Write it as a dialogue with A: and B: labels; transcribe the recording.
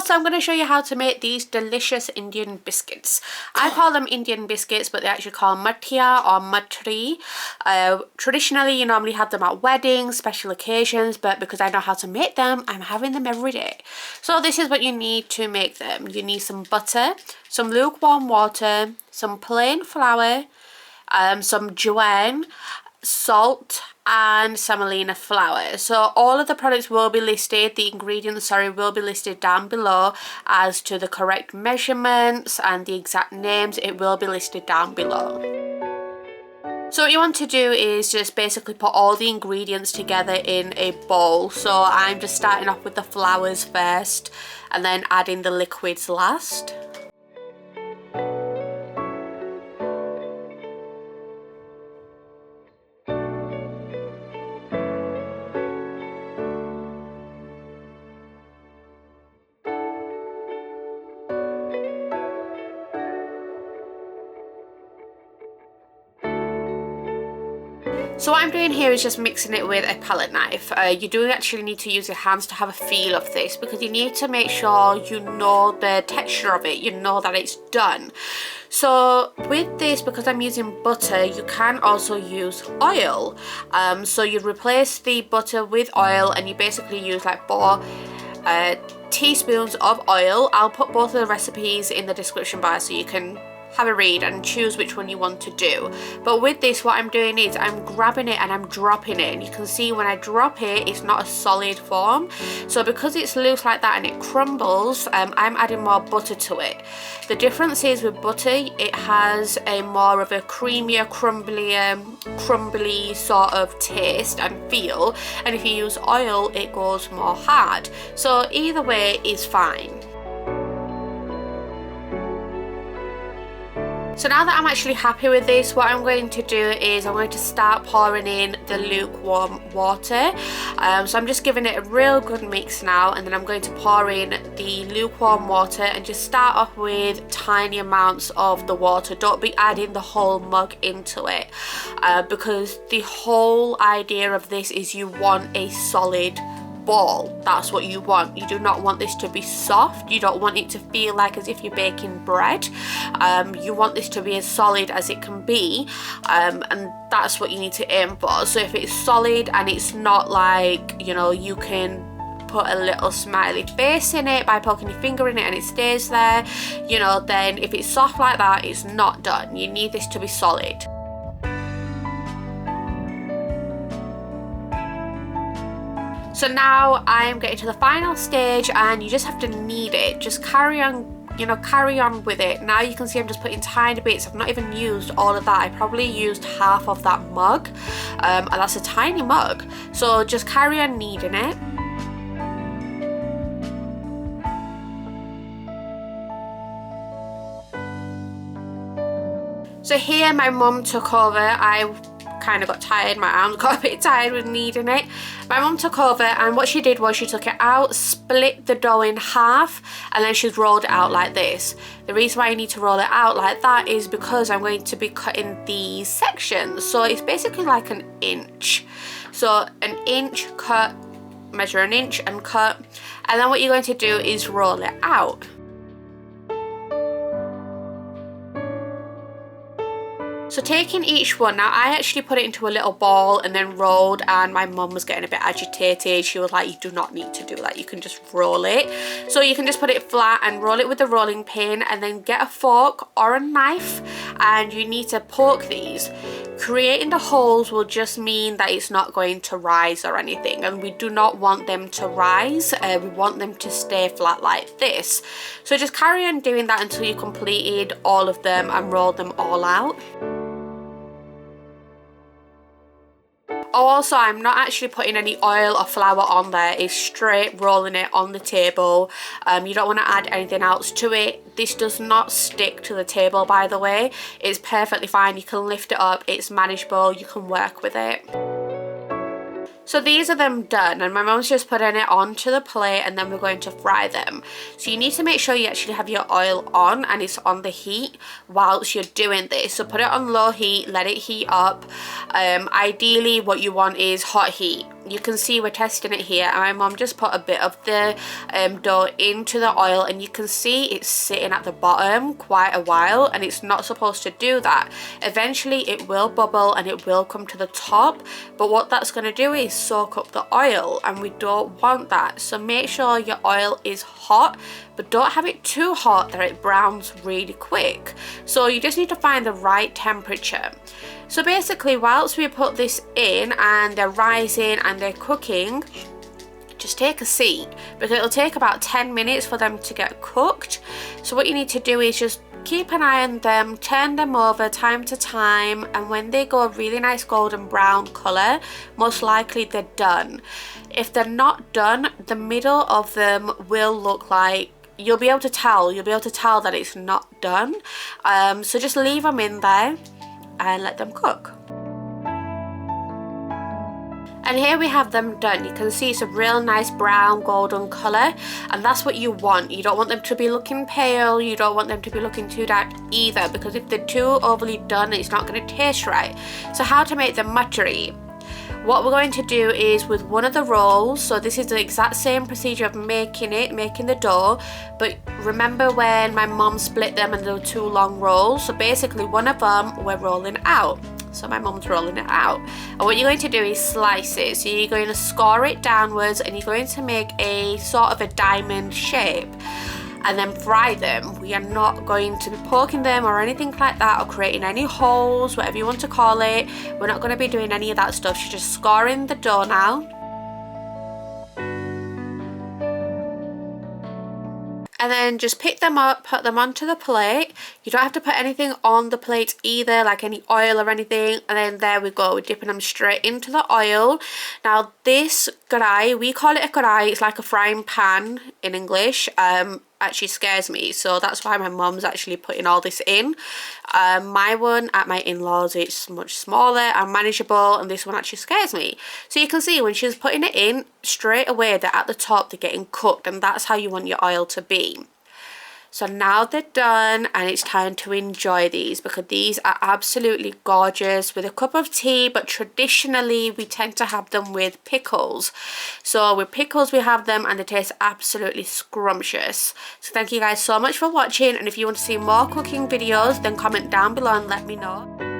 A: So I'm going to show you how to make these delicious Indian biscuits. I call them Indian biscuits, but they actually call Mathia or Mathri. Traditionally, you normally have them at weddings, special occasions, but because I know how to make them, I'm having them every day. So this is what you need to make them. You need some butter, some lukewarm water, some plain flour, some Ajwain, salt and Semolina flour. So all of the products will be listed, the ingredients will be listed down below as to the correct measurements and the exact names. It will be listed down below. So what you want to do is just basically put all the ingredients together in a bowl. So I'm just starting off with the flours first and then adding the liquids last. So what I'm doing here is just mixing it with a palette knife. You do actually need to use your hands to have a feel of this because you need to make sure you know the texture of it, you know that it's done. So with this, because I'm using butter, you can also use oil. So you replace the butter with oil and you basically use like 4 teaspoons of oil. I'll put both of the recipes in the description bar so you can have a read and choose which one you want to do. But with this, what I'm doing is I'm grabbing it and I'm dropping it, and you can see when I drop it, it's not a solid form. So because it's loose like that and it crumbles, I'm adding more butter to it. The difference is with butter, it has a more of a creamier, crumbly sort of taste and feel, and if you use oil, it goes more hard. So either way is fine. So now that I'm actually happy with this, what I'm going to do is I'm going to start pouring in the lukewarm water. So I'm just giving it a real good mix now, and then I'm going to pour in the lukewarm water and just start off with tiny amounts of the water. Don't be adding the whole mug into it because the whole idea of this is you want a solid ball. That's what you want. You do not want this to be soft. You don't want it to feel like as if you're baking bread. You want this to be as solid as it can be, and that's what you need to aim for. So if it's solid and it's not like, you know, you can put a little smiley face in it by poking your finger in it and it stays there, you know, then if it's soft like that, it's not done. You need this to be solid. So now I'm getting to the final stage and you just have to knead it. Just carry on, you know, carry on with it. Now you can see I'm just putting tiny bits. I've not even used all of that. I probably used half of that mug, and that's a tiny mug. So just carry on kneading it. So here my mum took over. I kind of got tired, my arms got a bit tired with kneading it. My mum took over, and what she did was she took it out, split the dough in half, and then she's rolled it out like this. The reason why you need to roll it out like that is because I'm going to be cutting these sections. So it's basically like an inch. So an inch cut, measure an inch and cut, and then what you're going to do is roll it out. So taking each one, now I actually put it into a little ball and then rolled, and my mum was getting a bit agitated. She was like, you do not need to do that, you can just roll it. So you can just put it flat and roll it with the rolling pin, and then get a fork or a knife and you need to poke these. Creating the holes will just mean that it's not going to rise or anything, and we do not want them to rise. We want them to stay flat like this. So just carry on doing that until you completed all of them and rolled them all out. Oh, also, I'm not actually putting any oil or flour on there. It's straight rolling it on the table. You don't want to add anything else to it. This does not stick to the table, by the way. It's perfectly fine. You can lift it up. It's manageable. You can work with it. So these are them done, and my mum's just putting it onto the plate, and then we're going to fry them. So you need to make sure you actually have your oil on and it's on the heat whilst you're doing this. So put it on low heat, let it heat up. Ideally what you want is hot heat. you can see we're testing it here, and my mum just put a bit of the dough into the oil, and you can see it's sitting at the bottom quite a while, and it's not supposed to do that. Eventually it will bubble and it will come to the top, but what that's going to do is soak up the oil, and we don't want that. So make sure your oil is hot, but don't have it too hot that it browns really quick. So you just need to find the right temperature. So basically, whilst we put this in and they're rising and they're cooking, just take a seat, because it'll take about 10 minutes for them to get cooked. So what you need to do is just keep an eye on them, turn them over time to time, and when they go a really nice golden brown colour, most likely they're done. If they're not done, the middle of them will look like, you'll be able to tell that it's not done. So just leave them in there and let them cook. And here we have them done. You can see it's a real nice brown golden colour, and that's what you want. You don't want them to be looking pale, you don't want them to be looking too dark either, because if they're too overly done, it's not going to taste right. So how to make the Mathri? What we're going to do is with one of the rolls, so this is the exact same procedure of making the dough, but remember when my mom split them and there were 2 long rolls, so basically one of them we're rolling out. So my mom's rolling it out, and what you're going to do is slice it. So you're going to score it downwards, and you're going to make a sort of a diamond shape, and then fry them. We are not going to be poking them or anything like that, or creating any holes, whatever you want to call it. We're not going to be doing any of that stuff. She's just scoring the dough now. And then just pick them up, put them onto the plate. You don't have to put anything on the plate either, like any oil or anything. And then there we go, we're dipping them straight into the oil. Now this karai, we call it a karai, it's like a frying pan in English. Actually scares me, so that's why my mum's actually putting all this in. My one at my in-laws, it's much smaller and manageable, and this one actually scares me. So you can see when she's putting it in, straight away they're at the top, they're getting cooked, and that's how you want your oil to be. So now they're done, and it's time to enjoy these, because these are absolutely gorgeous with a cup of tea, but traditionally we tend to have them with pickles. So with pickles we have them, and they taste absolutely scrumptious. So thank you guys so much for watching, and if you want to see more cooking videos, then comment down below and let me know.